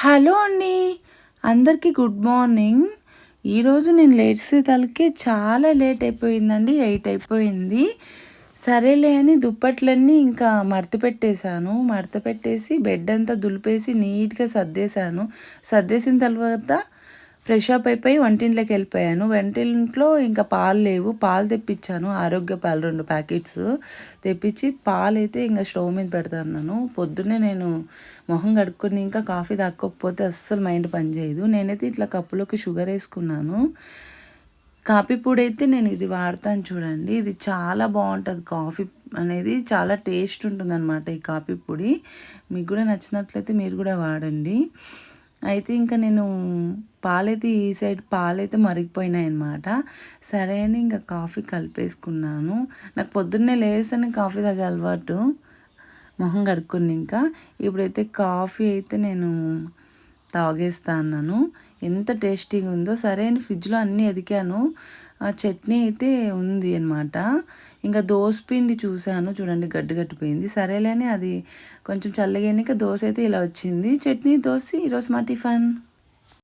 Hello అండి. అందరికీ good morning. ఈరోజు నేను లేచేసరికి చాలా లేట్ అయిపోయిందండి. 8 అయిపోయింది. సరేలే అని దుప్పట్లన్నీ ఇంకా మడత పెట్టేశాను. మడత పెట్టేసి బెడ్ అంతా దులిపేసి నీట్‌గా సర్దేశాను. సర్దేసిన తర్వాత ఫ్రెష్ అప్ అయిపోయి వంటింట్లోకెళ్ళిపోయాను. వంటింట్లో ఇంకా పాలు లేవు. పాలు తెప్పించాను. ఆరోగ్య పాలు 2 ప్యాకెట్స్ తెప్పించి పాలైతే ఇంక స్టవ్ మీద పెడతన్నాను. పొద్దున్నే నేను మొహం కడుక్కొని ఇంకా కాఫీ తాగకపోతే అస్సలు మైండ్ పనిచేయదు. నేనైతే ఇట్లా కప్పులోకి షుగర్ వేసుకున్నాను. కాఫీ పొడి అయితే నేను ఇది వాడతాను చూడండి. ఇది చాలా బాగుంటుంది. కాఫీ అనేది చాలా టేస్ట్ ఉంటుందన్నమాట ఈ కాఫీ పొడి. మీకు కూడా నచ్చినట్లయితే మీరు కూడా వాడండి. అయితే ఇంకా నేను పాలైతే ఈ సైడ్ పాలైతే మరిగిపోయినాయన్నమాట. సరే అని ఇంకా కాఫీ కలిపేసుకున్నాను. నాకు పొద్దున్నే లేస్తేనే కాఫీ తాగే అలవాటు. మొహం కడుక్కొని ఇంకా ఇప్పుడైతే కాఫీ అయితే నేను తాగేస్తా అన్నాను. ఎంత టేస్టీగా ఉందో. సరే అని ఫ్రిడ్జ్లో అన్నీ ఎదికాను. ఆ చట్నీ అయితే ఉంది అనమాట. ఇంకా పిండి చూశాను చూడండి, గడ్డి గట్టిపోయింది. సరేలే అని అది కొంచెం చల్లగానిక దోశ అయితే ఇలా వచ్చింది. చట్నీ దోశ ఈరోజు మా టిఫన్.